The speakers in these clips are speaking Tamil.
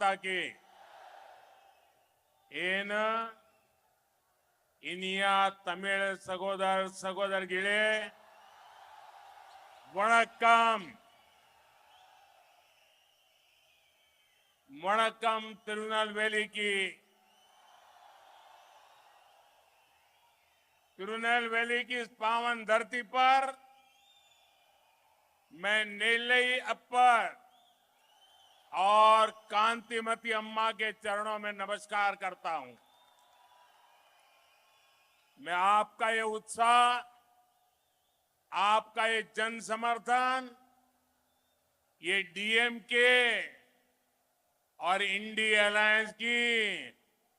माता की इन इनिया तमिळ सहोदर सहोदरगिळे वणक्कम वणक्कम तिरुनेलवेली की इस पावन धरती पर मैं नेल्लई अप्पर और कांतिमती अम्मा के चरणों में नमस्कार करता हूं। मैं आपका ये उत्साह, आपका ये जन समर्थन, ये डीएमके और इंडी अलायंस की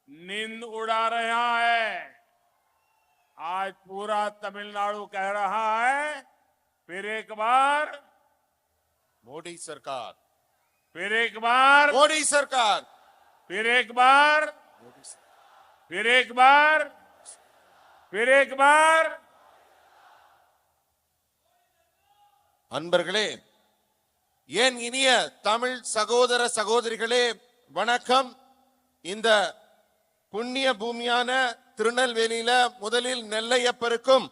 नींद उड़ा रहा है। आज पूरा तमिलनाडु कह रहा है, फिर एक बार मोदी सरकार, फिर एक बार मोदी सरकार, फिर एक बार फिर एक बार फिर एक बार। அன்பர்களே, என் இனிய தமிழ் சகோதர சகோதரிகளே வணக்கம். இந்த புண்ணிய பூமியான திருநெல்வேலியில முதலில் நெல்லையப்பருக்கும்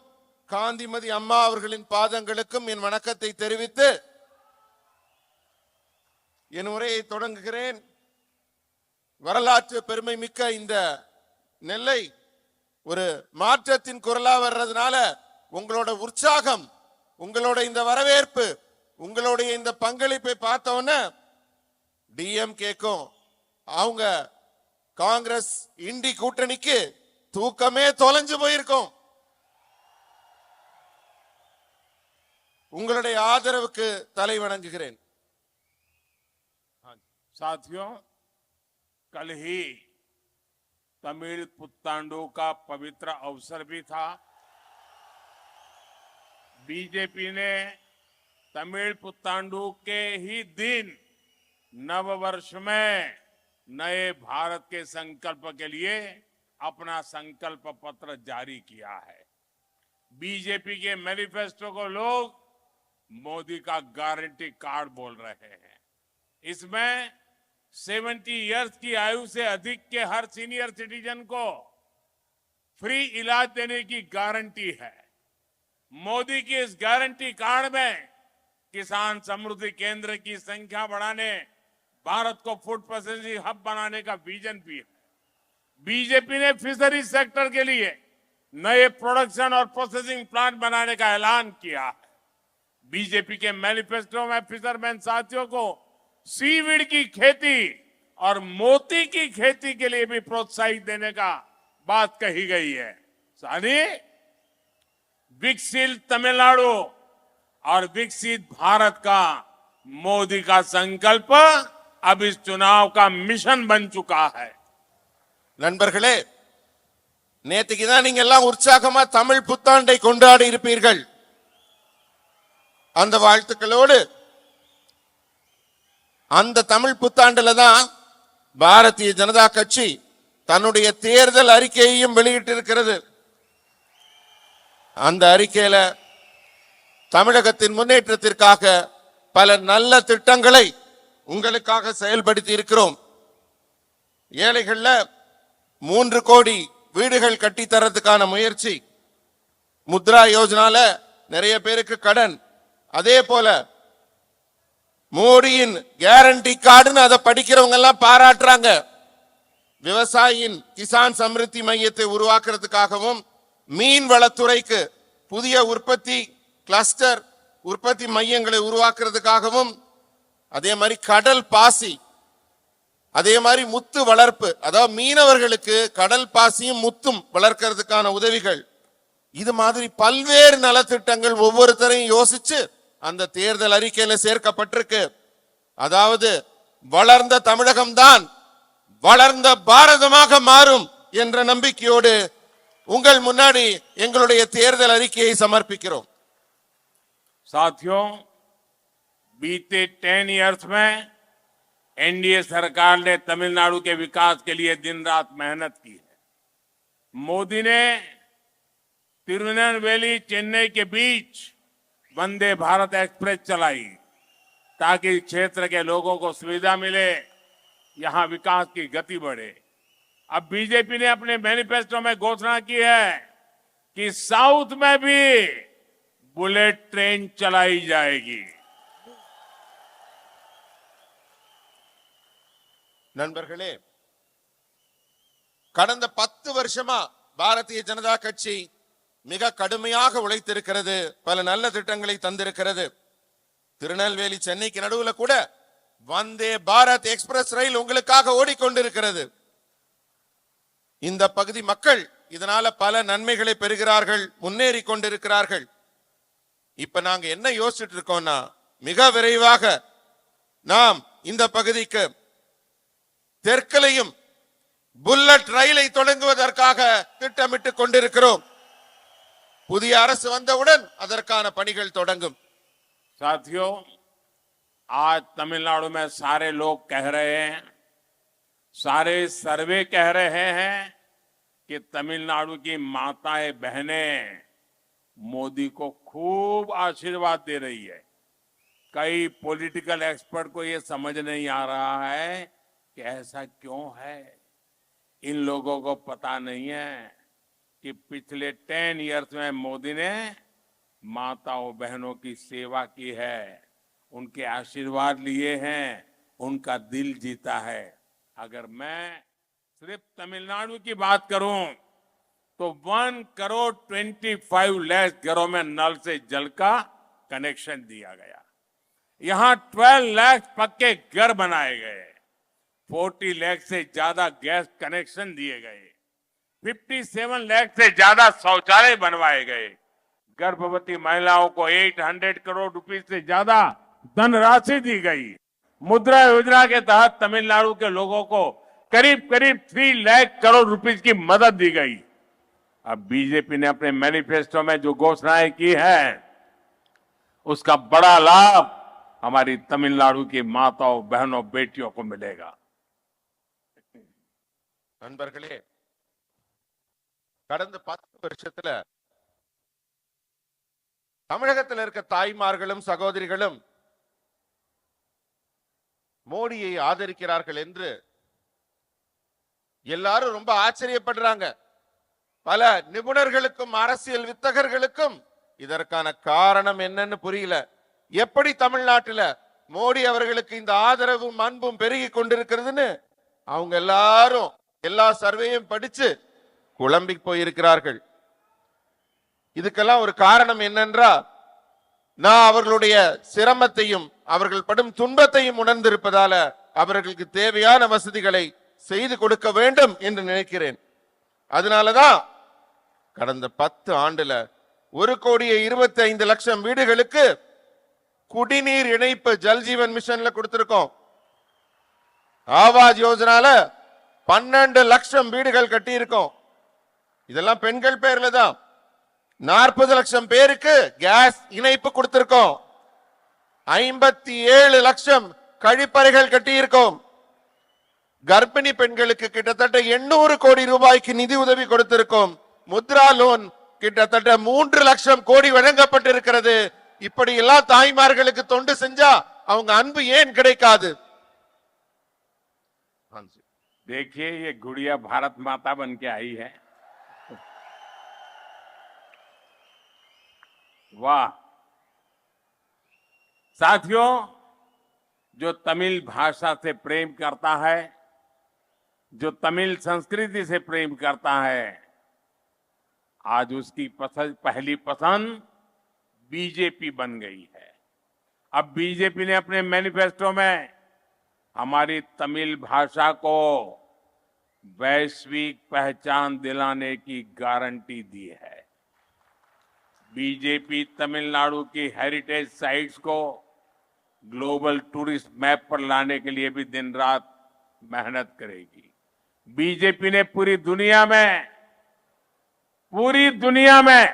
காந்திமதி அம்மா அவர்களின் பாதங்களுக்கும் என் வணக்கத்தை தெரிவித்து என் உரையை தொடங்குகிறேன். வரலாற்று பெருமை மிக்க இந்த நெல்லை ஒரு மாற்றத்தின் குரலா வர்றதுனால உங்களோட உற்சாகம், உங்களோட இந்த வரவேற்பு, உங்களுடைய இந்த பங்களிப்பை பார்த்தோன்னே டிஎம்கேக்கும் அவங்க காங்கிரஸ் இண்டி கூட்டணிக்கு தூக்கமே தொலைஞ்சு போயிருக்கும். உங்களுடைய ஆதரவுக்கு தலை வணங்குகிறேன். साथियों, कल ही तमिल पुत्तांडु का पवित्र अवसर भी था। बीजेपी ने तमिल पुत्तांडु के ही दिन नववर्ष में नए भारत के संकल्प के लिए अपना संकल्प पत्र जारी किया है। बीजेपी के मैनिफेस्टो को लोग मोदी का गारंटी कार्ड बोल रहे हैं। इसमें 70 इयर्स की आयु से अधिक के हर सीनियर सिटीजन को फ्री इलाज देने की गारंटी है। मोदी की इस गारंटी कार्ड में किसान समृद्धि केंद्र की संख्या बढ़ाने, भारत को फूड प्रोसेसिंग हब बनाने का विजन भी है। बीजेपी ने फिशरी सेक्टर के लिए नए प्रोडक्शन और प्रोसेसिंग प्लांट बनाने का ऐलान किया है। बीजेपी के मैनिफेस्टो में फिशरमैन साथियों को सीवीड की खेती और मोती की खेती के लिए भी प्रोत्साहित देने का बात कही गई है। यानी विकसित तमिलनाडु और विकसित भारत का मोदी का संकल्प अब इस चुनाव का मिशन बन चुका है। நண்பர்களே, நேத்துக்கு தான் நீங்க எல்லாம் உற்சாகமா தமிழ் புத்தாண்டை கொண்டாடி இருப்பீர்கள். அந்த வாழ்த்துக்களோடு அந்த தமிழ் புத்தாண்டுல தான் பாரதிய ஜனதா கட்சி தன்னுடைய தேர்தல் அறிக்கையையும் வெளியிட்டிருக்கிறது. அந்த அறிக்கையில தமிழகத்தின் முன்னேற்றத்திற்காக பல நல்ல திட்டங்களை உங்களுக்காக செயல்படுத்தி இருக்கிறோம். ஏழைகள்ல 3 கோடி வீடுகள் கட்டித்தரதுக்கான முயற்சி, முத்ரா யோஜனால நிறைய பேருக்கு கடன், அதே போல மோடியின் கேரண்டி கார்டுன்னு அதை படிக்கிறவங்க எல்லாம் பாராட்டுறாங்க. விவசாயியின் கிசான் சம்ருத்தி மையத்தை உருவாக்குறதுக்காகவும், மீன் வளத்துறைக்கு புதிய உற்பத்தி கிளஸ்டர் உற்பத்தி மையங்களை உருவாக்குறதுக்காகவும், அதே மாதிரி கடல் பாசி, அதே மாதிரி முத்து வளர்ப்பு, அதாவது மீனவர்களுக்கு கடல் பாசியும் முத்தும் வளர்க்கிறதுக்கான உதவிகள், இது மாதிரி பல்வேறு நலத்திட்டங்கள் ஒவ்வொருத்தரையும் யோசிச்சு அந்த தேர்தல் அறிக்கையில சேர்க்கப்பட்டிருக்கு. அதாவது வளர்ந்த தமிழகம்தான் வளர்ந்த பாரதமாக மாறும் என்ற நம்பிக்கையோடு உங்கள் முன்னாடி எங்களுடைய தேர்தல் அறிக்கையை சமர்ப்பிக்கிறோம். साथियों, बीते 10 इयर्स में एनडीए सरकार ने तमिलनाडु के विकास के लिए दिन रात मेहनत की है। मोदी ने तिरुनेलवेली चेन्नई के बीच वंदे भारत एक्सप्रेस चलाई ताकि क्षेत्र के लोगों को सुविधा मिले, यहां विकास की गति बढ़े। अब बीजेपी ने अपने मैनिफेस्टो में घोषणा की है कि साउथ में भी बुलेट ट्रेन चलाई जाएगी। நண்பர்களே, கடந்த 10 வருஷமா பாரதிய ஜனதா கட்சி மிக கடுமையாக உழைத்திருக்கிறது, பல நல்ல திட்டங்களை தந்திருக்கிறது. திருநெல்வேலி சென்னைக்கு நடுவுல கூட வந்தே பாரத் எக்ஸ்பிரஸ் ரயில் உங்களுக்காக ஓடிக்கொண்டிருக்கிறது. இந்த பகுதி மக்கள் இதனால பல நன்மைகளை பெறுகிறார்கள், முன்னேறி கொண்டிருக்கிறார்கள். இப்ப நாங்க என்ன யோசிச்சுட்டு இருக்கோம்னா, மிக விரைவாக நாம் இந்த பகுதிக்கு தெற்கிலையும் புல்லட் ரயிலை தொடங்குவதற்காக திட்டமிட்டுக் கொண்டிருக்கிறோம். புதிய அரசு வந்தவுடன் அதற்கான பணிகள் தொடங்கும். साथियों, आज तमिलनाडु में सारे लोग कह रहे हैं, सारे सर्वे कह रहे हैं कि तमिलनाडु की माताएं बहनें मोदी को खूब आशीर्वाद दे रही है। कई पॉलिटिकल एक्सपर्ट को ये समझ नहीं आ रहा है कि ऐसा क्यों है। इन लोगों को पता नहीं है कि पिछले 10 इयर्स में मोदी ने माताओं बहनों की सेवा की है, उनके आशीर्वाद लिए हैं, उनका दिल जीता है। अगर मैं सिर्फ तमिलनाडु की बात करूं तो 1,25,00,000 घरों में नल से जल का कनेक्शन दिया गया। यहां 12 लाख पक्के घर बनाए गए, 40 लाख से ज्यादा गैस कनेक्शन दिए गए, 57 लाख से ज्यादा शौचालय बनवाए गए। गर्भवती महिलाओं को 800 करोड़ रुपए से ज्यादा धनराशि दी गई। मुद्रा योजना के तहत तमिलनाडु के लोगों को करीब करीब 3 लाख करोड़ रुपए की मदद दी गई। अब बीजेपी ने अपने मैनिफेस्टो में जो घोषणाएं की है, उसका बड़ा लाभ हमारी तमिलनाडु की माताओं बहनों बेटियों को मिलेगा। நண்பர்களே, கடந்த 10 வருஷத்துல தமிழகத்தில் இருக்க தாய்மார்களும் சகோதரிகளும் மோடியை ஆதரிக்கிறார்கள் என்று எல்லாரும் ரொம்ப ஆச்சரியப்படுறாங்க. பல நிபுணர்களுக்கும் அரசியல் வித்தகர்களுக்கும் இதற்கான காரணம் என்னன்னு புரியல. எப்படி தமிழ்நாட்டில் மோடி அவர்களுக்கு இந்த ஆதரவும் அன்பும் பெருகி கொண்டிருக்கிறதுன்னு அவங்க எல்லாரும் எல்லா சர்வேயும் படிச்சு குழம்பி போயிருக்கிறார்கள். இதுக்கெல்லாம் ஒரு காரணம் என்னென்றா, நான் அவர்களுடைய சிரமத்தையும் அவர்கள் படும் துன்பத்தையும் உணர்ந்திருப்பதால அவர்களுக்கு தேவையான வசதிகளை செய்து கொடுக்க வேண்டும் என்று நினைக்கிறேன். அதனாலதான் கடந்த 10 ஆண்டுல 1,25,00,000 வீடுகளுக்கு குடிநீர் இணைப்பு ஜல்ஜீவன் மிஷன்ல கொடுத்திருக்கோம். ஆவாஸ் யோஜனால 12 லட்சம் வீடுகள் கட்டி இருக்கோம். இதெல்லாம் பெண்கள் பேர்ல தான். 40 லட்சம் பேருக்கு கேஸ் இணைப்பு கொடுத்திருக்கோம். 57 லட்சம் கழிப்பறைகள் கட்டியிருக்கோம். கர்ப்பிணி பெண்களுக்கு கிட்டத்தட்ட 800 கோடி ரூபாய்க்கு நிதி உதவி கொடுத்திருக்கோம். முத்ரா லோன் கிட்டத்தட்ட 3 லட்சம் கோடி வழங்கப்பட்டிருக்கிறது. இப்படி எல்லாம் தாய்மார்களுக்கு தொண்டு செஞ்சா அவங்க அன்பு ஏன் கிடைக்காது? देखिए, ये गुड़िया भारत माता बन के आई है। वाह साथियों, जो तमिल भाषा से प्रेम करता है, जो तमिल संस्कृति से प्रेम करता है, आज उसकी पहली पसंद बीजेपी बन गई है। अब बीजेपी ने अपने मैनिफेस्टो में हमारी तमिल भाषा को वैश्विक पहचान दिलाने की गारंटी दी है। बीजेपी तमिलनाडु की हेरिटेज साइट्स को ग्लोबल टूरिस्ट मैप पर लाने के लिए भी दिन रात मेहनत करेगी। बीजेपी ने पूरी दुनिया में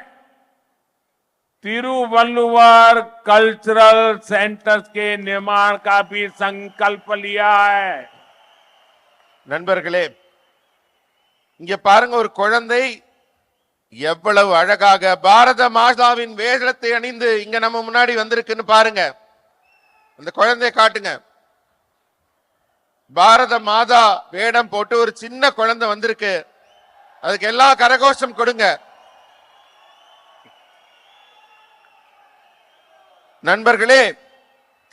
तिरुवल्लुवर कल्चरल सेंटर्स के निर्माण का भी संकल्प लिया है। நண்பர்களே, இங்க பாருங்க, ஒரு குழந்தை எவ்வளவு அழகாக பாரத மாதாவின் வேஷத்தை அணிந்து இங்க நம்ம முன்னாடி வந்திருக்குன்னு பாருங்க. அந்த குழந்தையை காட்டுங்க. பாரத மாதா வேடம் போட்டு ஒரு சின்ன குழந்தை வந்திருக்கு. அதுக்கு எல்லா கரகோஷம் கொடுங்க. நண்பர்களே,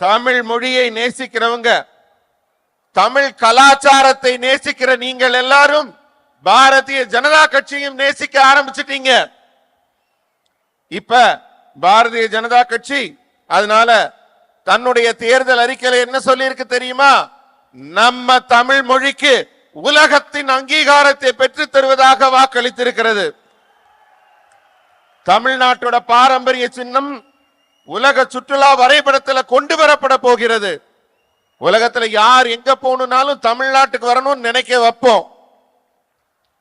தமிழ் மொழியை நேசிக்கிறவங்க, தமிழ் கலாச்சாரத்தை நேசிக்கிற நீங்கள் எல்லாரும் பாரதிய ஜனதா கட்சியும் நேசிக்க ஆரம்பிச்சிட்டீங்க. இப்ப பாரதிய ஜனதா கட்சி அதனால தன்னுடைய தேர்தல் அறிக்கையில என்ன சொல்லி இருக்கு தெரியுமா? நம்ம தமிழ் மொழிக்கு உலகத்தின் அங்கீகாரத்தை பெற்று தருவதாக வாக்களித்திருக்கிறது. தமிழ்நாட்டோட பாரம்பரிய சின்னம் உலக சுற்றுலா வரைபடத்தில் கொண்டு வரப்பட போகிறது. உலகத்துல யார் எங்க போகணும்னாலும் தமிழ்நாட்டுக்கு வரணும்னு நினைக்க வைப்போம்.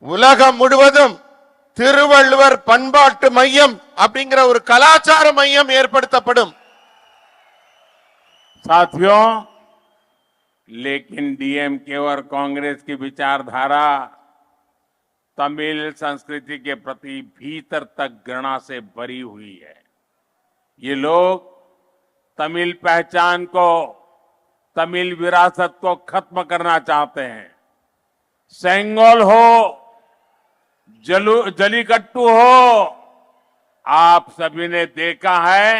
உலகம் முழுவதும் திருவள்ளுவர் பண்பாட்டு மையம் அப்படிங்கிற ஒரு கலாச்சார மையம் ஏற்படுத்தப்படும். साथियों, लेकिन डीएमके और कांग्रेस की विचारधारा तमिल संस्कृति के प्रति भीतर तक घृणा से भरी हुई है। ये लोग तमिल पहचान को, तमिल विरासत को खत्म करना चाहते हैं। सेंगोल हो, जलीकट्टू हो, आप सभी ने देखा है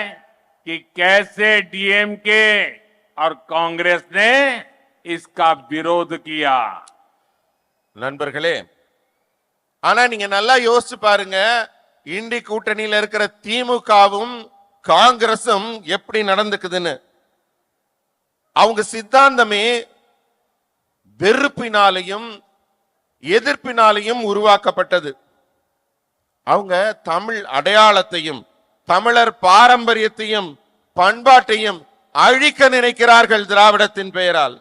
कि कैसे डीएमके और कांग्रेस ने इसका विरोध किया। நண்பர்களே, ஆனா நீங்க நல்லா யோசிச்சு பாருங்க, இண்டி கூட்டணியில இருக்கிற திமுகவும் காங்கிரசும் எப்படி நடந்துக்குதுன்னு. அவங்க சித்தாந்தமே வெறுப்பினாலையும் எதிர்ப்பினாலையும் உருவாக்கப்பட்டது. அவங்க தமிழ் அடையாளத்தையும் தமிழர் பாரம்பரியத்தையும் பண்பாட்டையும் அழிக்க நினைக்கிறார்கள் திராவிடத்தின் பெயரால்.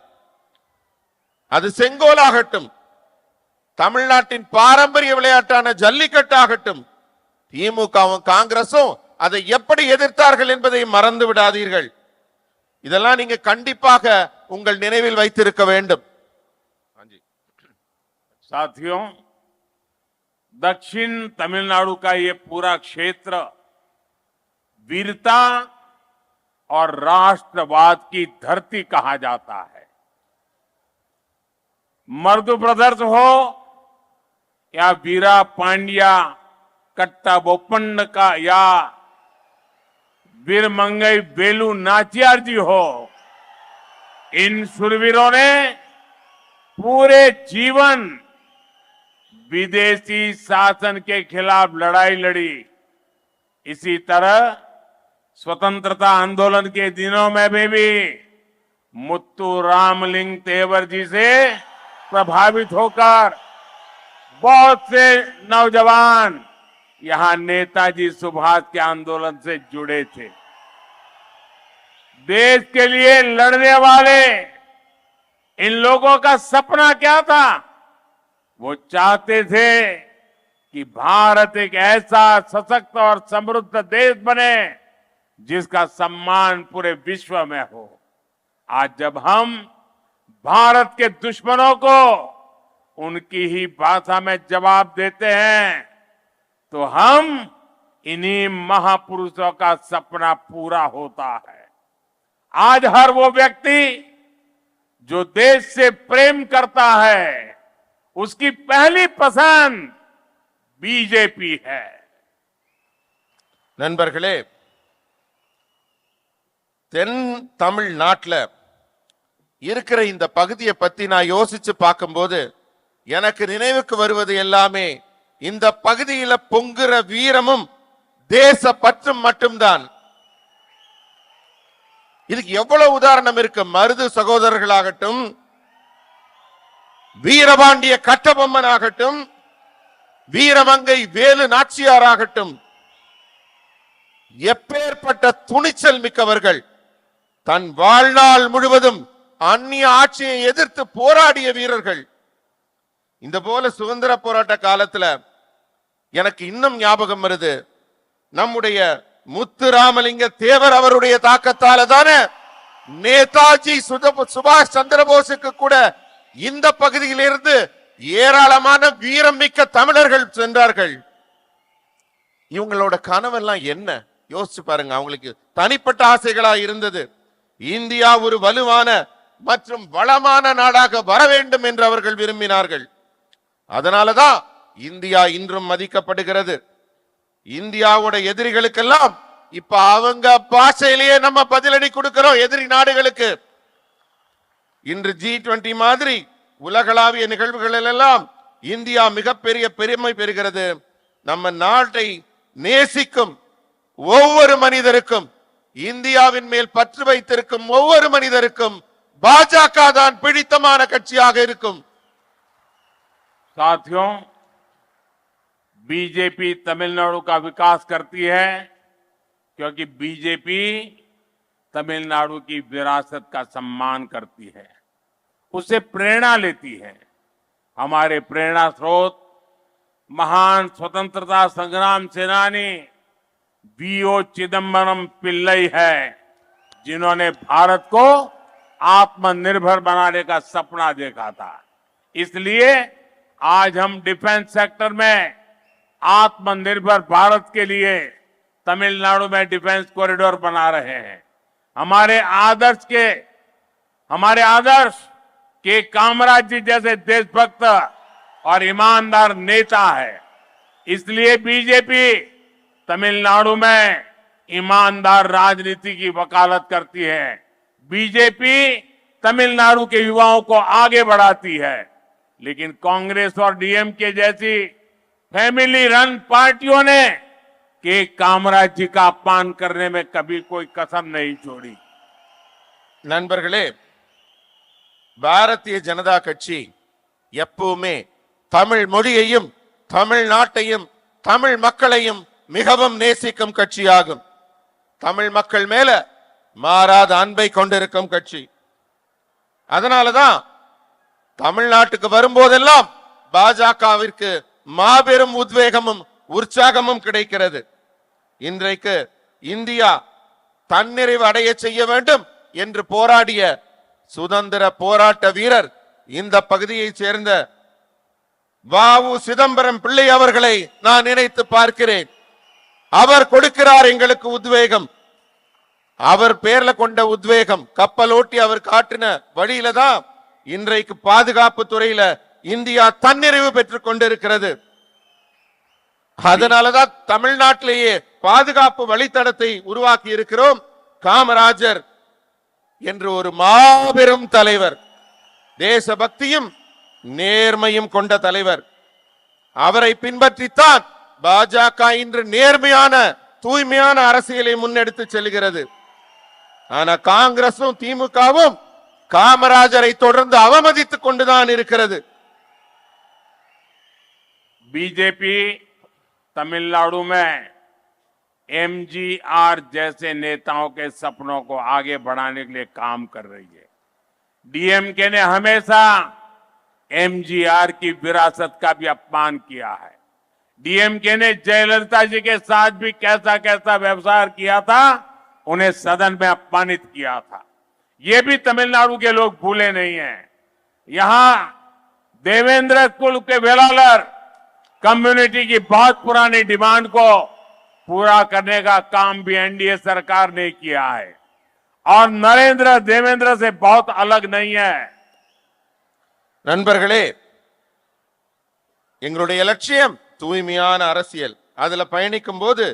அது செங்கோலாகட்டும், தமிழ்நாட்டின் பாரம்பரிய விளையாட்டான ஜல்லிக்கட்டாகட்டும், திமுகவும் காங்கிரசும் அதை எப்படி எதிர்த்தார்கள் என்பதை மறந்து விடாதீர்கள். இதெல்லாம் நீங்க கண்டிப்பாக உங்கள் நினைவில் வைத்திருக்க வேண்டும். साथियों, दक्षिण तमिलनाडु का ये पूरा क्षेत्र वीरता और राष्ट्रवाद की धरती कहा जाता है। मर्दु ब्रदर्स हो या वीरा पांड्या कट्टा बोपन्न का या वीर मंगई वेलू नाचियार जी हो, इन शूरवीरों ने पूरे जीवन विदेशी शासन के खिलाफ लड़ाई लड़ी। इसी तरह स्वतंत्रता आंदोलन के दिनों में भी मुत्तू रामलिंग तेवर जी से प्रभावित होकर बहुत से नौजवान यहां नेताजी सुभाष के आंदोलन से जुड़े थे। देश के लिए लड़ने वाले इन लोगों का सपना क्या था? वो चाहते थे कि भारत एक ऐसा सशक्त और समृद्ध देश बने जिसका सम्मान पूरे विश्व में हो। आज जब हम भारत के दुश्मनों को उनकी ही भाषा में जवाब देते हैं तो हम इन्हीं महापुरुषों का सपना पूरा होता है। आज हर वो व्यक्ति जो देश से प्रेम करता है उसकी पहली पसंद बीजेपी है। நண்பர்களே, தென் தமிழ்நாட்டுல இருக்கிற இந்த பகுதியை பத்தி நான் யோசிச்சு பார்க்கும்போது எனக்கு நினைவுக்கு வருவது எல்லாமே இந்த பகுதியில பொங்குற வீரமும் தேச பற்றும் மட்டும்தான். இதுக்கு எவ்வளவு உதாரணம் இருக்கு. மருது சகோதரர்களாகட்டும், வீரபாண்டிய கட்டபொம்மன் ஆகட்டும், வீரமங்கை வேலு நாச்சியாராகட்டும், எப்பேற்பட்ட துணிச்சல் மிக்கவர்கள். தன் வாழ்நாள் முழுவதும் அந்நிய ஆட்சியை எதிர்த்து போராடிய வீரர்கள். இந்த போல சுதந்திர போராட்ட காலத்துல எனக்கு இன்னும் ஞாபகம் வருது, நம்முடைய முத்துராமலிங்க தேவர் அவருடைய தாக்கத்தால தானே நேதாஜி சுபாஷ் சந்திர போஸுக்கு கூட இந்த பகுதியிலிருந்து ஏராளமான வீரம் மிக்க தமிழர்கள் சென்றார்கள். இவங்களோட கனவெல்லாம் என்ன யோசிச்சு பாருங்க. அவங்களுக்கு தனிப்பட்ட ஆசைகளா இருந்தது. இந்தியா ஒரு வலுவான மற்றும் வளமான நாடாக வர வேண்டும் என்று அவர்கள் விரும்பினார்கள். அதனாலதான் இந்தியா இன்றும் மதிக்கப்படுகிறது. இந்தியாவோட எதிரிகளுக்கெல்லாம் இப்ப அவங்க பாஷையிலேயே நம்ம பதிலடி கொடுக்கிறோம். எதிரி நாடுகளுக்கு இன்று G20 மாதிரி உலகளாவிய நிகழ்வுகளில் எல்லாம் இந்தியா மிகப்பெரிய பெருமை பெறுகிறது. நம்ம நாட்டை நேசிக்கும் ஒவ்வொரு மனிதருக்கும், இந்தியாவின் மேல் பற்று வைத்திருக்கும் ஒவ்வொரு மனிதருக்கும் பாஜக தான் பிடித்தமான கட்சியாக இருக்கும். साथियों, बीजेपी तमिलनाडु का विकास करती है क्योंकि बीजेपी तमिलनाडु की विरासत का सम्मान करती है, उससे प्रेरणा लेती है। हमारे प्रेरणा स्रोत महान स्वतंत्रता संग्राम सेनानी वीओ चिदम्बरम पिल्लई है, जिन्होंने भारत को आत्मनिर्भर बनाने का सपना देखा था। इसलिए आज हम डिफेंस सेक्टर में आत्मनिर्भर भारत के लिए तमिलनाडु में डिफेंस कॉरिडोर बना रहे हैं। हमारे आदर्श के कामराज जी जैसे देशभक्त और ईमानदार नेता है। इसलिए बीजेपी तमिलनाडु में ईमानदार राजनीति की वकालत करती है। बीजेपी तमिलनाडु के युवाओं को आगे बढ़ाती है। लेकिन कांग्रेस और डीएमके जैसी फैमिली रन पार्टियों ने के कामराज जी का अपमान करने में कभी कोई कसर नहीं छोड़ी। நண்பர்களே, பாரதிய ஜனதா கட்சி எப்பவுமே தமிழ் மொழியையும் தமிழ்நாட்டையும் தமிழ் மக்களையும் மிகவும் நேசிக்கும் கட்சியாகும். தமிழ் மக்கள் மேல மாறாத அன்பை கொண்டிருக்கும் கட்சி. அதனாலதான் தமிழ்நாட்டுக்கு வரும்போதெல்லாம் பாஜகவிற்கு மாபெரும் உத்வேகமும் உற்சாகமும் கிடைக்கிறது. இன்றைக்கு இந்தியா தன்னிறைவு அடைய செய்ய வேண்டும் என்று போராடிய சுதந்திர போராட்ட வீரர் இந்த பகுதியைச் சேர்ந்த வாவு சிதம்பரம் பிள்ளை அவர்களை நான் நினைத்து பார்க்கிறேன். அவர் கொடுக்கிறார் எங்களுக்கு உத்வேகம். அவர் பேர்ல கொண்ட உத்வேகம், கப்பலோட்டி அவர் காட்டின வழியில தான் இன்றைக்கு பாதுகாப்பு துறையில இந்தியா தன்னிறைவு பெற்றுக் கொண்டிருக்கிறது. அதனாலதான் தமிழ்நாட்டிலேயே பாதுகாப்பு வழித்தடத்தை உருவாக்கி இருக்கிறோம். காமராஜர் என்று ஒரு மாபெரும் தலைவர், தேசபக்தியும் நேர்மையும் கொண்ட தலைவர். அவரை பின்பற்றித்தான் பாஜக இன்று நேர்மையான தூய்மையான அரசியலை முன்னெடுத்து செல்கிறது. ஆனா காங்கிரசும் திமுகவும் காமராஜரை தொடர்ந்து அவமதித்துக் கொண்டுதான் இருக்கிறது. बीजेपी तमिलनाडु में एमजीआर जैसे नेताओं के सपनों को आगे बढ़ाने के लिए काम कर रही है। डीएमके ने हमेशा एमजीआर की विरासत का भी अपमान किया है। डीएमके ने जयललिता जी के साथ भी कैसा कैसा व्यवहार किया था, उन्हें सदन में अपमानित किया था। ये भी तमिलनाडु के लोग भूले नहीं हैं। यहां देवेंद्र कुल के वेलालर कम्युनिटी की बहुत पुरानी डिमांड को पूरा करने का काम भी एनडीए सरकार ने किया है और नरेंद्र देवेंद्र से बहुत अलग नहीं है। நண்பர்களே, எங்களுடைய லட்சியம் தூய்மையான அரசியல். அதுல பயணிக்கும் போது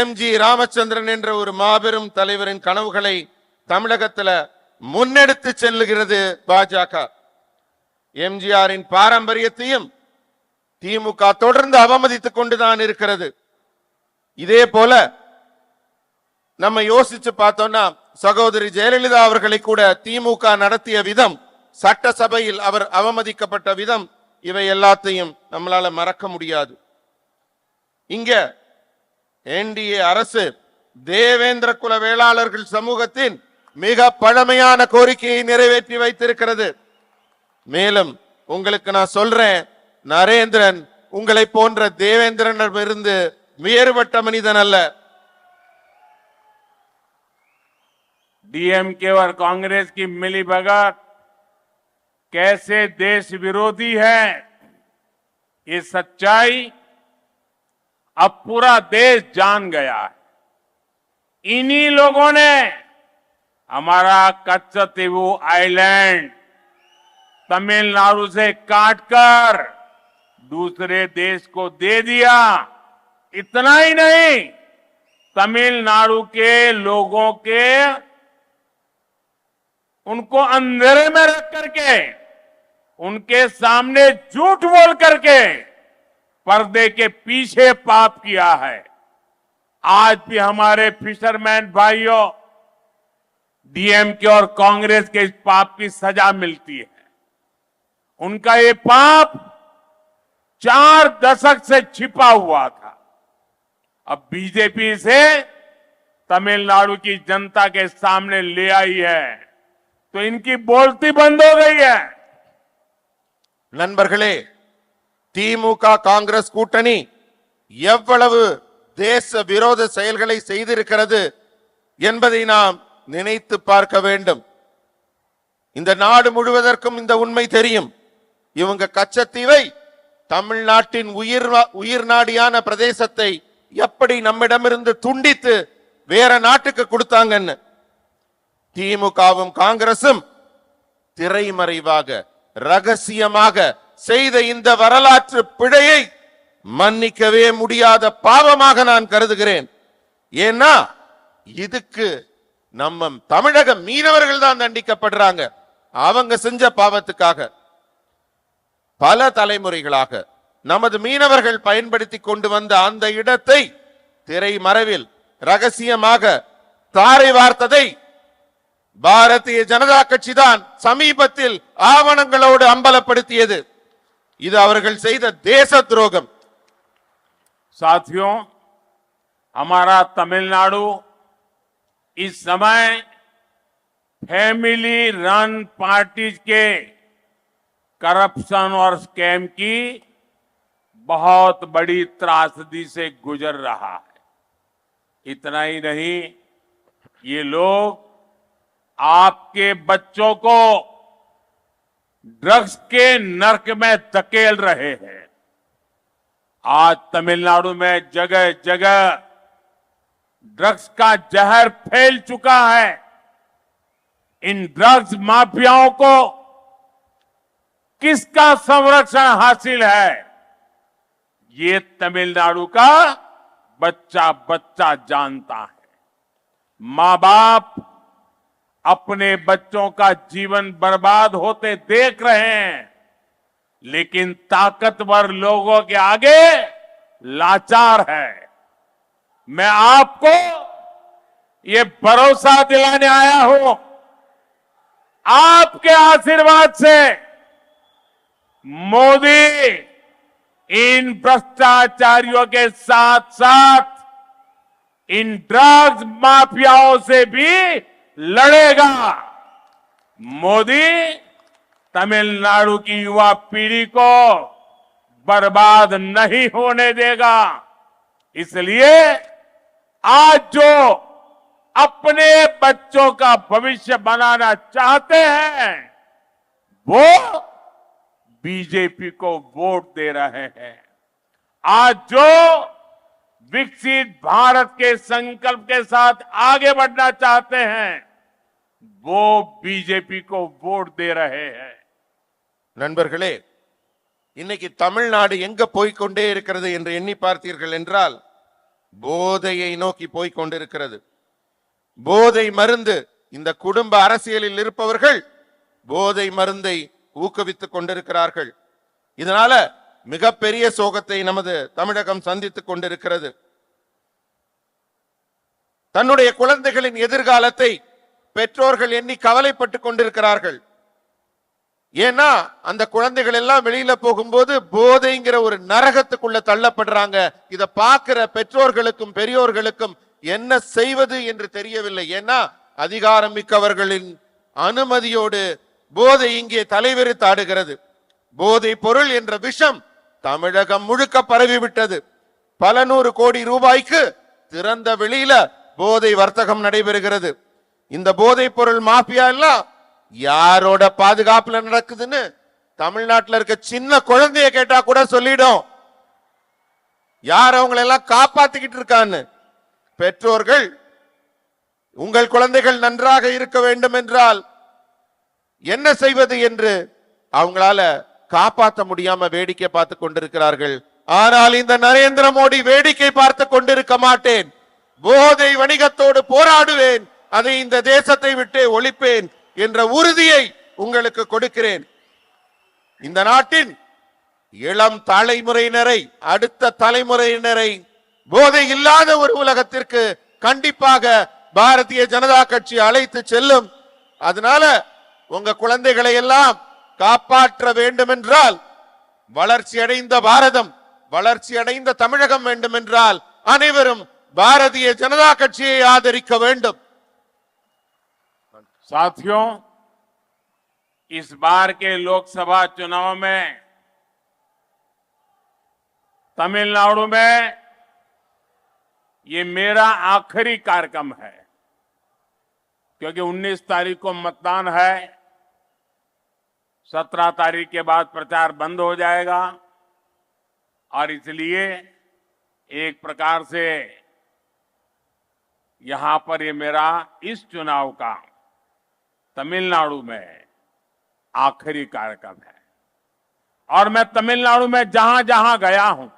எம்ஜி ராமச்சந்திரன் என்ற ஒரு மாபெரும் தலைவரின் கனவுகளை தமிழகத்துல முன்னெடுத்து செல்லுகிறது பாஜக. எம்ஜிஆரின் பாரம்பரியத்தையும் திமுக தொடர்ந்து அவமதித்துக் கொண்டுதான் இருக்கிறது. இதே போல நம்ம யோசிச்சு பார்த்தோம்னா, சகோதரி ஜெயலலிதா அவர்களை கூட திமுக நடத்திய விதம், சட்டசபையில் அவர் அவமதிக்கப்பட்ட விதம், இவை எல்லாத்தையும் நம்மளால மறக்க முடியாது. இங்க என்டிஏ அரசு தேவேந்திர குல வேளாளர்கள் சமூகத்தின் மிக பழமையான கோரிக்கையை நிறைவேற்றி வைத்திருக்கிறது. மேலும் உங்களுக்கு நான் சொல்றேன், நரேந்திரன் உங்களை போன்ற தேவேந்திரனிடமிருந்து வேறுபட்ட மனிதன் அல்ல. डीएमके और कांग्रेस की मिलीभगत कैसे देश विरोधी है, ये सच्चाई अब पूरा देश जान गया है। इन्हीं लोगों ने हमारा कच्चतीवू आइलैंड तमिलनाडु से काटकर दूसरे देश को दे दिया। इतना ही नहीं, तमिलनाडु के लोगों के उनको अंधेरे में रख करके, उनके सामने झूठ बोल करके पर्दे के पीछे पाप किया है। आज भी हमारे फिशरमैन भाइयों, डीएमके और कांग्रेस के इस पाप की सजा मिलती है। उनका ये पाप 4 दशक से छिपा हुआ था। अब बीजेपी से तमिलनाडु की जनता के सामने ले आई है, तो इनकी बोलती बंद हो गई है। நண்பர்களே, திமுக காங்கிரஸ் கூட்டணி எவ்வளவு தேச விரோத செயல்களை செய்திருக்கிறது என்பதை நாம் நினைத்து பார்க்க வேண்டும். இந்த நாடு முழுவதற்கும் இந்த உண்மை தெரியும். இவங்க கச்சத்தீவை, தமிழ்நாட்டின் உயிர் நாடியான பிரதேசத்தை எப்படி நம்மிடமிருந்து துண்டித்து வேற நாட்டுக்கு கொடுத்தாங்கன்னு திமுகவும் காங்கிரசும் திரைமறைவாக ரகசியமாக செய்த இந்த வரலாற்று பிழையை மன்னிக்கவே முடியாத பாவமாக நான் கருதுகிறேன். ஏன்னா இதுக்கு நம்ம தமிழக மீனவர்கள் தான் தண்டிக்கப்படுறாங்க. அவங்க செஞ்ச பாவத்துக்காக பல தலைமுறைகளாக நமது மீனவர்கள் பயன்படுத்தி கொண்டு வந்த அந்த இடத்தை திரைமறைவில் ரகசியமாக தாரை வார்த்ததை பாரதிய ஜனதா கட்சி தான் சமீபத்தில் ஆவணங்களோடு அம்பலப்படுத்தியது. இது அவர்கள் செய்த தேச துரோகம். साथियों, हमारा तमिलनाडु इस समय फैमिली रन पार्टीज के करप्शन और स्कैम की बहुत बड़ी त्रासदी से गुजर रहा है। इतना ही नहीं, ये लोग आपके बच्चों को ड्रग्स के नर्क में धकेल रहे हैं। आज तमिलनाडु में जगह जगह ड्रग्स का जहर फैल चुका है। इन ड्रग्स माफियाओं को किसका संरक्षण हासिल है, ये तमिलनाडु का बच्चा बच्चा जानता है। मां बाप अपने बच्चों का जीवन बर्बाद होते देख रहे हैं, लेकिन ताकतवर लोगों के आगे लाचार है। मैं आपको ये भरोसा दिलाने आया हूं, आपके आशीर्वाद से मोदी इन भ्रष्टाचारियों के साथ साथ इन ड्रग्स माफियाओं से भी लड़ेगा। मोदी तमिलनाडु की युवा पीढ़ी को बर्बाद नहीं होने देगा। इसलिए आज जो अपने बच्चों का भविष्य बनाना चाहते हैं, वो बीजेपी को वोट दे रहे हैं। आज जो विकसित भारत के संकल्प के साथ आगे बढ़ना चाहते हैं, वो बीजेपी को वोट दे रहे हैं। நண்பர்களே, இன்னைக்கு தமிழ்நாடு எங்க போய்க்கொண்டே இருக்கிறது என்று எண்ணி பார்த்தீர்கள் என்றால் போதையை நோக்கி போய்க்கொண்டிருக்கிறது. போதை மருந்து, இந்த குடும்ப அரசியலில் இருப்பவர்கள் போதை மருந்தை ஊக்குவித்துக் கொண்டிருக்கிறார்கள். இதனால மிகப்பெரிய சோகத்தை நமது தமிழகம் சந்தித்துக் கொண்டிருக்கிறது. தன்னுடைய குழந்தைகளின் எதிர்காலத்தை பெற்றோர்கள் எண்ணி கவலைப்பட்டுக் கொண்டிருக்கிறார்கள். ஏன்னா அந்த குழந்தைகள் எல்லாம் வெளியில போகும்போது போதைங்கிற ஒரு நரகத்துக்குள்ள தள்ளப்படுறாங்க. இத பார்க்கிற பெற்றோர்களுக்கும் பெரியோர்களுக்கும் என்ன செய்வது என்று தெரியவில்லை. ஏன்னா அதிகாரம் மிக்கவர்களின் அனுமதியோடு போதை இங்கே தலைவிரித்து ஆடுகிறது. போதை பொருள் என்ற விஷம் தமிழகம் முழுக்க பரவிவிட்டது. பல 100 கோடி ரூபாய்க்கு திறந்த வெளியில போதை வர்த்தகம் நடைபெறுகிறது. இந்த போதை பொருள் மாஃபியா எல்லாம் யாரோட பாதுகாப்புல நடக்குதுன்னு தமிழ்நாட்டில் இருக்க சின்ன குழந்தைய கேட்டா கூட சொல்லிடும். யார் அவங்களை எல்லாம் காப்பாத்திக்கிட்டு இருக்கான்னு. பெற்றோர்கள் உங்கள் குழந்தைகள் நன்றாக இருக்க வேண்டும் என்றால் என்ன செய்வது என்று அவங்களால காப்பாற்ற முடியாம வேடிக்கை பார்த்து கொண்டிருக்கிறார்கள். ஆனால் இந்த நரேந்திர மோடி வேடிக்கை பார்த்து கொண்டிருக்க மாட்டேன், போதை வணிகத்தோடு போராடுவேன், அதை இந்த தேசத்தை விட்டு ஒழிப்பேன் என்ற உறுதியை உங்களுக்கு கொடுக்கிறேன். இந்த நாட்டின் இளம் தலைமுறையினரை, அடுத்த தலைமுறையினரை போதை இல்லாத ஒரு உலகத்திற்கு கண்டிப்பாக பாரதிய ஜனதா கட்சி அழைத்து செல்லும். அதனால உங்க குழந்தைகளை எல்லாம் காப்பாற்ற வேண்டும் என்றால், வளர்ச்சி அடைந்த பாரதம், வளர்ச்சி அடைந்த தமிழகம் வேண்டும் என்றால் அனைவரும் பாரதிய ஜனதா கட்சியை ஆதரிக்க வேண்டும். साथियों, इस बार के लोकसभा चुनाव में तमिलनाडु में ये मेरा आखिरी कार्यक्रम है, क्योंकि 19 तारीख को मतदान है। 17 तारीख के बाद प्रचार बंद हो जाएगा और इसलिए एक प्रकार से यहां पर ये मेरा इस चुनाव का तमिलनाडु में आखिरी कार्यक्रम है। और मैं तमिलनाडु में जहां जहां गया हूं,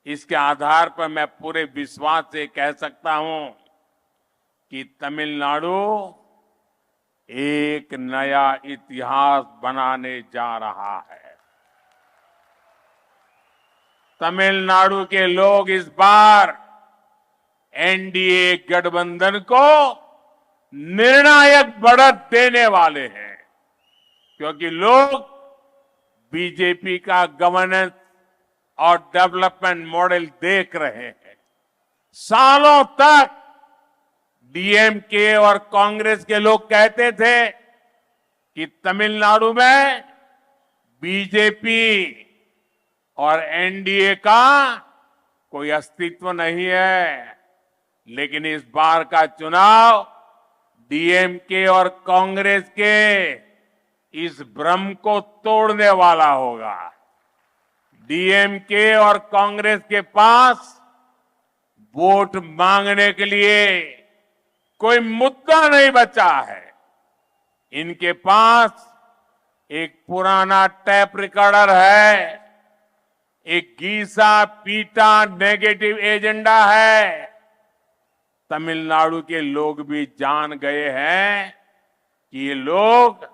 इसके आधार पर मैं पूरे विश्वास से कह सकता हूं कि तमिलनाडु एक नया इतिहास बनाने जा रहा है। तमिलनाडु के लोग इस बार एनडीए गठबंधन को निर्णायक बढ़त देने वाले हैं, क्योंकि लोग बीजेपी का गवर्नेंस और डेवलपमेंट मॉडल देख रहे हैं। सालों तक डीएमके और कांग्रेस के लोग कहते थे कि तमिलनाडु में बीजेपी और एनडीए का कोई अस्तित्व नहीं है, लेकिन इस बार का चुनाव डीएमके और कांग्रेस के इस भ्रम को तोड़ने वाला होगा। डीएमके और कांग्रेस के पास वोट मांगने के लिए कोई मुद्दा नहीं बचा है। इनके पास एक पुराना टैप रिकॉर्डर है, एक घीसा पीटा नेगेटिव एजेंडा है। तमिलनाडु के लोग भी जान गए हैं कि ये लोग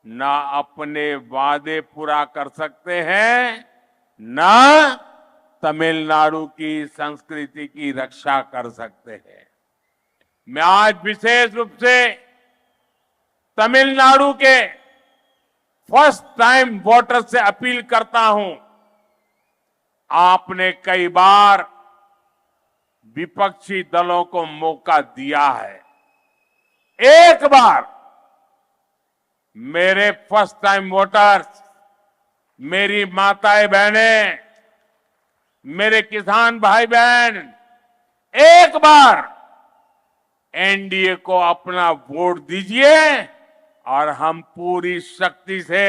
ना अपने वादे पूरा कर सकते हैं, ना तमिलनाडु की संस्कृति की रक्षा कर सकते हैं। मैं आज विशेष रूप से तमिलनाडु के फर्स्ट टाइम वोटर से अपील करता हूं, आपने कई बार विपक्षी दलों को मौका दिया है, एक बार मेरे फर्स्ट टाइम वोटर्स, मेरी माताएं बहनें, मेरे किसान भाई बहन, एक बार एनडीए को अपना वोट दीजिए और हम पूरी शक्ति से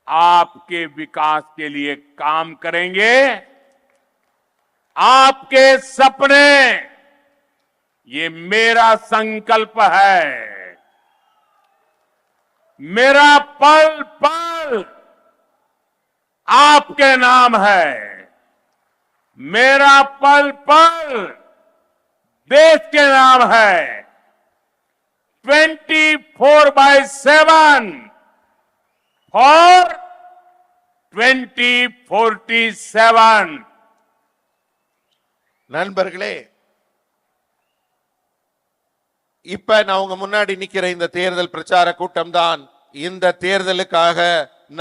आपके विकास के लिए काम करेंगे। आपके सपने, ये मेरा संकल्प है। मेरा पल पल आपके नाम है। मेरा पल पल देश के नाम है। 24/7 फॉर 2047। நண்பர்களே, இப்ப நான் உங்க முன்னாடி நிக்கிற இந்த தேர்தல் பிரச்சார கூட்டம் தான் இந்த தேர்தலுக்காக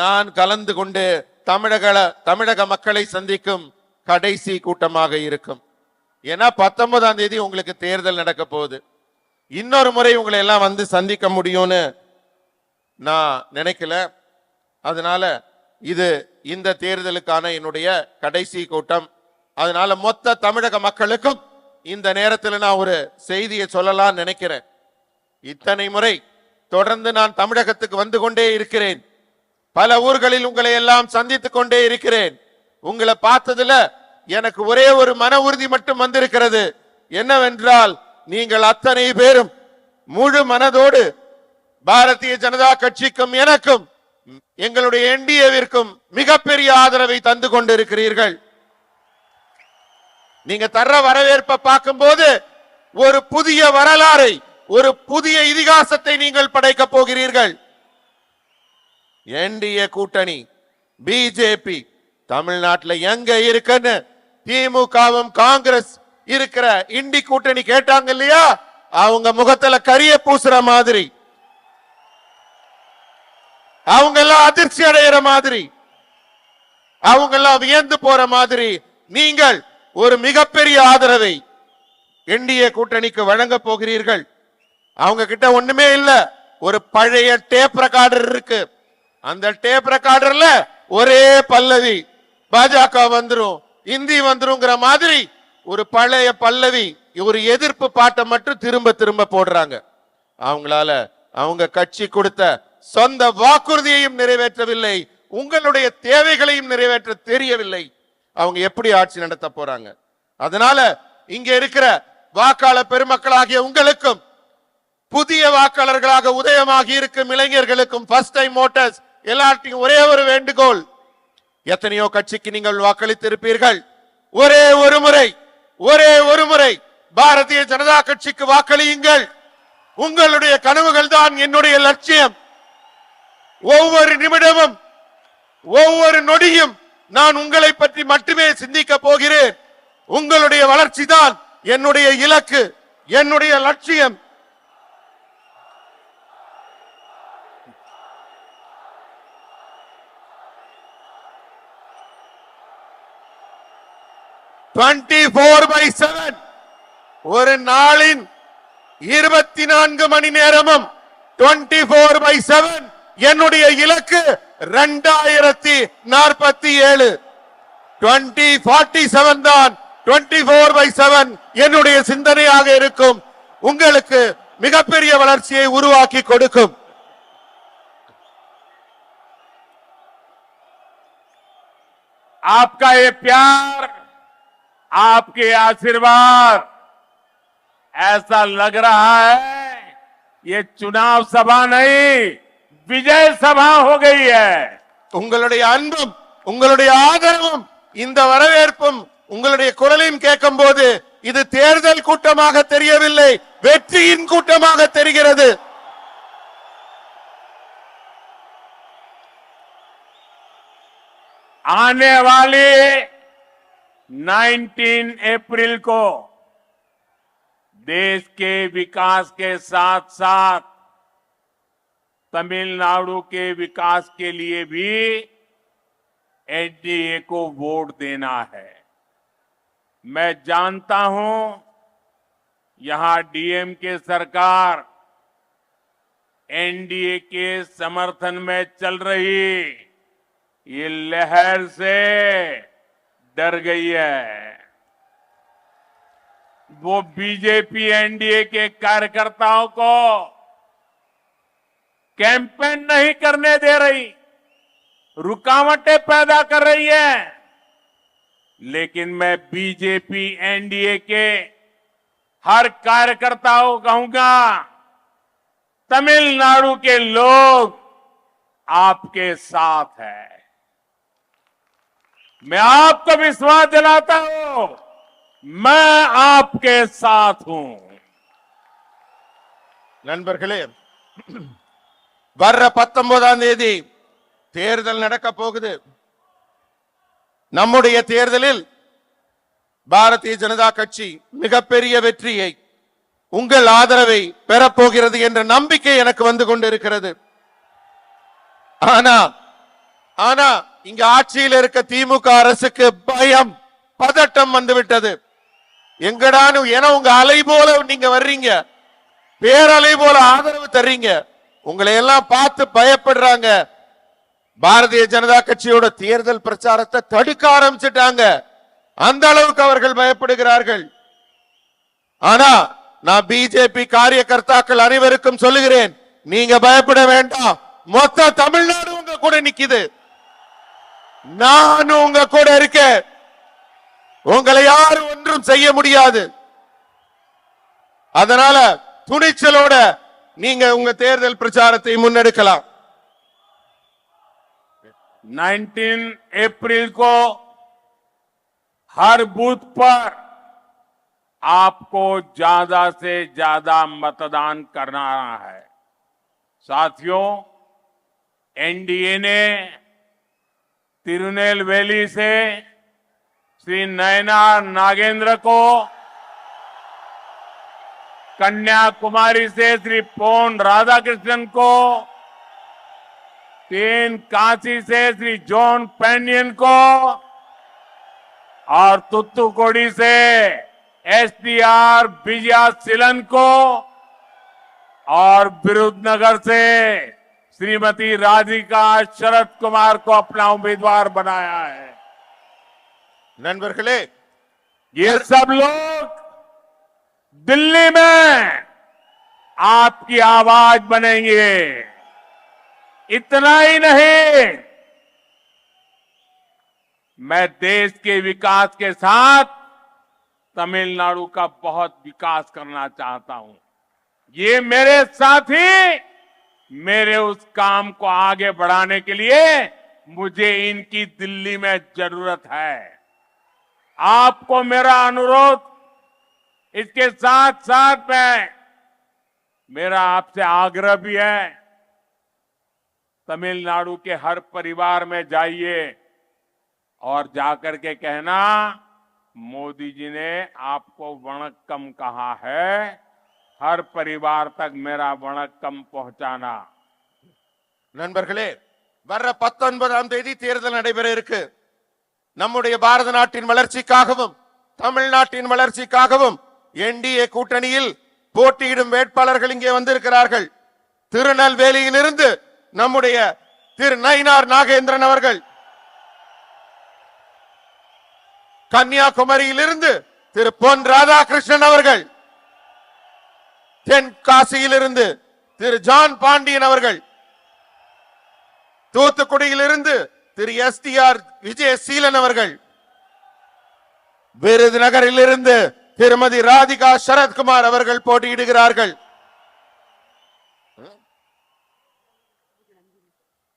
நான் கலந்து கொண்டு தமிழக மக்களை சந்திக்கும் கடைசி கூட்டமாக இருக்கும். ஏன்னா 19ஆம் தேதி உங்களுக்கு தேர்தல் நடக்க போகுது. இன்னொரு முறை உங்களை எல்லாம் வந்து சந்திக்க முடியும்னு நான் நினைக்கல. அதனால இது இந்த தேர்தலுக்கான என்னுடைய கடைசி கூட்டம். அதனால மொத்த தமிழக மக்களுக்கும் இந்த நேரத்தில் நான் ஒரு செய்தியை சொல்லலாம் நினைக்கிறேன். இத்தனை முறை தொடர்ந்து நான் தமிழகத்துக்கு வந்து கொண்டே இருக்கிறேன். பல ஊர்களில் உங்களை எல்லாம் சந்தித்துக் கொண்டே இருக்கிறேன். உங்களை பார்த்ததுல எனக்கு ஒரே ஒரு மன உறுதி மட்டும் வந்திருக்கிறது. என்னவென்றால், நீங்கள் அத்தனை பேரும் முழு மனதோடு பாரதிய ஜனதா கட்சிக்கும் எனக்கும் எங்களுடைய என்டிஏவிற்கும் மிகப்பெரிய ஆதரவை தந்து கொண்டிருக்கிறீர்கள். நீங்க தர்ற வரவேற்பை பார்க்கும்போது ஒரு புதிய வரலாறை, ஒரு புதிய இதிகாசத்தை நீங்கள் படைக்க போகிறீர்கள். என்டிஏ கூட்டணி பிஜேபி தமிழ்நாட்டில் எங்க இருக்குன்னு திமுகவும் காங்கிரஸ் இருக்கிற இண்டி கூட்டணி கேட்டாங்க இல்லையா, அவங்க முகத்துல கரிய பூசுற மாதிரி, அவங்க எல்லாம் அதிர்ச்சி அடைகிற மாதிரி, அவங்க எல்லாம் வியந்து போற மாதிரி நீங்கள் ஒரு மிகப்பெரிய ஆதரவை என்டிஏ கூட்டணிக்கு வழங்க போகிறீர்கள். அவங்க கிட்ட ஒண்ணுமே இல்ல, ஒரு பழைய டேப் ரெக்கார்டர் இருக்கு. அந்த டேப் ரெக்கார்டர்ல ஒரே பல்லவி பாஜக வந்துரும், இந்தி வந்துருங்கிற மாதிரி ஒரு பழைய பல்லவி, ஒரு எதிர்ப்பு பாட்டை மட்டும் திரும்ப திரும்ப போடுறாங்க. அவங்களால அவங்க கட்சி கொடுத்த சொந்த வாக்குறுதியையும் நிறைவேற்றவில்லை, உங்களுடைய தேவைகளையும் நிறைவேற்ற தெரியவில்லை. அவங்க எப்படி ஆட்சி நடத்த போறாங்க? அதனால இங்க இருக்கிற வாக்காளர் பெருமக்களாகிய உங்களுக்கும், புதிய வாக்காளர்களாக உதயமாகி இருக்கும் இளைஞர்களுக்கும், ஃபர்ஸ்ட் டைம் ஓட்டர்ஸ் எல்லாத்தையும் ஒரே ஒரு வேண்டுகோள். எத்தனையோ கட்சிக்கு நீங்கள் வாக்களித்திருப்பீர்கள். ஒரே ஒரு முறை பாரதிய ஜனதா கட்சிக்கு வாக்களியுங்கள். உங்களுடைய கனவுகள் தான் என்னுடைய லட்சியம். ஒவ்வொரு நிமிடமும், ஒவ்வொரு நொடியும் நான் உங்களை பற்றி மட்டுமே சிந்திக்க போகிறேன். உங்களுடைய வளர்ச்சி தான் என்னுடைய இலக்கு, என்னுடைய லட்சியம். ஒரு நாளின் 24 மணி நேரமும் 24/7 என்னுடைய இலக்கு 2047. 2047 தான் 24/7 என்னுடைய சிந்தனையாக இருக்கும். உங்களுக்கு மிகப்பெரிய வளர்ச்சியை உருவாக்கி கொடுக்கும். आपका ये प्यार, आपके आशीर्वाद, ऐसा लग रहा है ये चुनाव सभा नहीं, विजय सभा हो गई है. உங்களுடைய அன்பும் உங்களுடைய ஆதரவும் இந்த வரவேற்பும் உங்களுடைய குரலையும் கேட்கும் போது இது தேர்தல் கூட்டமாக தெரியவில்லை, வெற்றியின் கூட்டமாக தெரிகிறது. आने वाली 19 अप्रैल को देश के विकास के साथ साथ तमिलनाडु के विकास के लिए भी एनडीए को वोट देना है. मैं जानता हूं यहां डीएमके सरकार एनडीए के समर्थन में चल रही ये लहर से डर गई है. वो बीजेपी एनडीए के कार्यकर्ताओं को कैंपेन नहीं करने दे रही, रुकावटें पैदा कर रही है. लेकिन मैं बीजेपी एनडीए के हर कार्यकर्ताओं को कहूंगा, तमिलनाडु के लोग आपके साथ हैं. मैं आपको विश्वास दिलाता हूं, मैं आपके साथ हूं. நண்பர்களே, வர்ற 19ஆம் தேதி தேர்தல் நடக்க போகுது. நம்முடைய தேர்தலில் பாரதிய ஜனதா கட்சி மிகப்பெரிய வெற்றியை, உங்கள் ஆதரவை பெறப்போகிறது என்ற நம்பிக்கை எனக்கு வந்து கொண்டிருக்கிறது. ஆனா இங்க ஆட்சியில் இருக்க திமுக அரசுக்கு பயம், பதட்டம் வந்துவிட்டது. எங்கடானு என உங்க அலை போல நீங்க வர்றீங்க, பேரலை போல ஆதரவு தர்றீங்க. உங்களை எல்லாம் பார்த்து பயப்படுறாங்க. பாரதிய ஜனதா கட்சியோட தேர்தல் பிரச்சாரத்தை தடுக்க ஆரம்பிச்சிட்டாங்க. அந்த அளவுக்கு அவர்கள் பயப்படுகிறார்கள். ஆனா நான் பிஜேபி காரியகர்த்தாக்கள் அனைவருக்கும் சொல்லுகிறேன், நீங்க பயப்பட வேண்டாம். மொத்த தமிழ்நாடு உங்க கூட நிக்குது. நான் உங்க கூட இருக்கேன். உங்களை யாரும் ஒன்றும் செய்ய முடியாது. அதனால துணிச்சலோட நீங்க உங்க தேர்தல் பிரச்சாரத்தை முன்னெடுக்கலாம். 19 अप्रैल को हर बूथ पर आपको ज्यादा से ज्यादा मतदान करना है। साथियों, एनडीए ने तिरुनेलवेली से श्री नयनार नागेंद्र को, कन्याकुमारी से श्री पोन राधाकृष्णन को, कांची से श्री जॉन पैनियन को और तुत्तुकुड़ी से एसडीआर विजया सिलन को और विरुद्धनगर से श्रीमती राधिका शरद कुमार को अपना उम्मीदवार बनाया है। नண்பர்களே, ये सब लोग दिल्ली में आपकी आवाज बनेंगे। इतना ही नहीं, मैं देश के विकास के साथ तमिलनाडु का बहुत विकास करना चाहता हूं। ये मेरे साथी मेरे उस काम को आगे बढ़ाने के लिए मुझे इनकी दिल्ली में जरूरत है। आपको मेरा अनुरोध, इसके साथ साथ में मेरा आपसे आग्रह भी है, तमिलनाडु के हर परिवार में जाइए और जाकर के कहना, मोदी जी ने आपको वणक्कम कहा है, हर परिवार तक मेरा वणक्कम पहुंचाना। நண்பர்களே, வர்ற 19ஆம் தேதி தேர்தல் நடைபெற இருக்கு. நம்முடைய பாரத நாட்டின் வளர்ச்சிக்காகவும் தமிழ்நாட்டின் வளர்ச்சிக்காகவும் என்டிஏ கூட்டணியில் போட்டியிடும் வேட்பாளர்கள் இங்கே வந்திருக்கிறார்கள். திருநெல்வேலியிலிருந்து நம்முடைய திரு நயினார் நாகேந்திரன் அவர்கள், கன்னியாகுமரியிலிருந்து திரு பொன் ராதாகிருஷ்ணன் அவர்கள், தென்காசியிலிருந்து திரு ஜான் பாண்டியன் அவர்கள், தூத்துக்குடியிலிருந்து திரு எஸ்டிஆர் விஜயசீலன் அவர்கள், விருதுநகரிலிருந்து திருமதி ராதிகா சரத்குமார் அவர்கள் போட்டியிடுகிறார்கள்.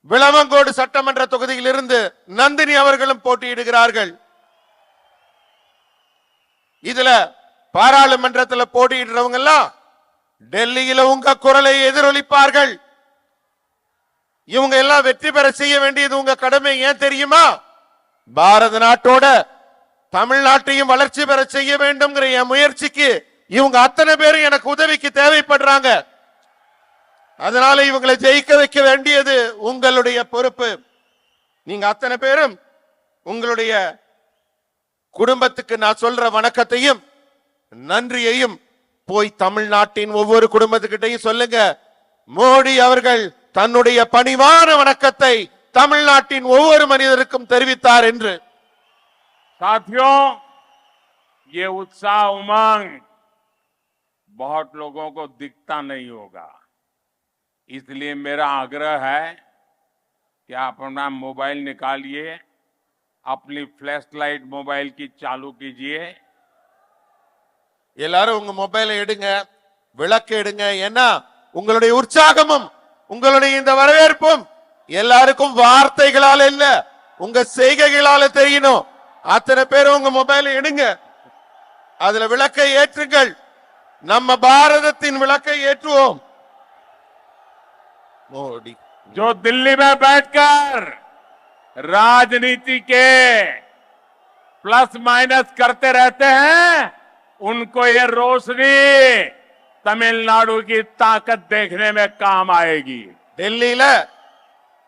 விளவங்கோடு சட்டமன்ற தொகுதியிலிருந்து நந்தினி அவர்களும் போட்டியிடுகிறார்கள். இதுல பாராளுமன்றத்தில் போட்டியிடுறவங்க எல்லாம் டெல்லியில உங்க குரலை எதிரொலிப்பார்கள். இவங்க எல்லாம் வெற்றி பெற செய்ய வேண்டியது உங்க கடமை. ஏன் தெரியுமா? பாரத நாட்டோட தமிழ்நாட்டையும் வளர்ச்சி பெற செய்ய வேண்டும்ங்கிற என் முயற்சிக்கு இவங்க அத்தனை பேரும் எனக்கு உதவிக்கு தேவைப்படுறாங்க. அதனால இவங்களை ஜெயிக்க வைக்க வேண்டியது உங்களுடைய பொறுப்பு. நீங்க அத்தனை பேரும் உங்களுடைய குடும்பத்துக்கு நான் சொல்ற வணக்கத்தையும் நன்றியையும் போய் தமிழ்நாட்டின் ஒவ்வொரு குடும்பத்துக்கிட்டையும் சொல்லுங்க. மோடி அவர்கள் தன்னுடைய பணிவான வணக்கத்தை தமிழ்நாட்டின் ஒவ்வொரு மனிதருக்கும் தெரிவித்தார் என்று. साथियों, ये उत्साह उमंग बहुत लोगों को दिखता नहीं होगा, इसलिए मेरा आग्रह है कि आप अपना मोबाइल निकालिए, अपनी फ्लैश लाइट मोबाइल की चालू कीजिए. எல்லாரும் உங்க மொபைலை எடுங்க, விளக்கு எடுங்க. ஏன்னா உங்களுடைய உற்சாகமும் உங்களுடைய இந்த வரவேற்பும் எல்லாருக்கும் வார்த்தைகளால் இல்ல, உங்க செய்கைகளால தெரியணும். அத்தனை பேரும் உங்க மொபைலை எடுங்க, அதுல விளக்கை ஏற்றுங்கள். நம்ம பாரதத்தின் விளக்கை ஏற்றுவோம். मोदी जो दिल्ली में बैठकर राजनीति के प्लस माइनस करते रहते हैं, उनको ये रोशनी तमिलनाडु की ताकत देखने में काम आएगी. டெல்லியில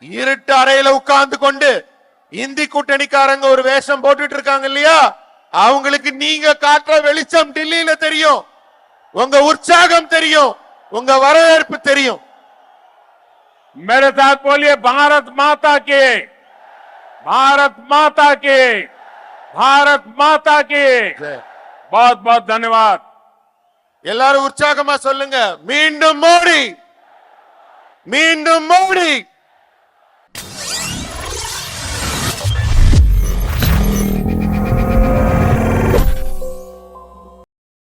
இருட்டு அறையில உட்கார்ந்து கொண்டு இந்தி கூட்டணிக்காரங்க ஒரு வேஷம் போட்டுட்டு இருக்காங்க இல்லையா, அவங்களுக்கு நீங்க காட்டுற வெளிச்சம் டெல்லியில தெரியும், உங்க உற்சாகம் தெரியும், உங்க வரவேற்பு தெரியும். मेरे साथ बोलिए, भारत माता के, भारत माता के, भारत माता के. बहुत बहुत धन्यवाद. எல்லாரும் உற்சாகமா சொல்லுங்க, மீண்டும் மோடி, மீண்டும் மோடி.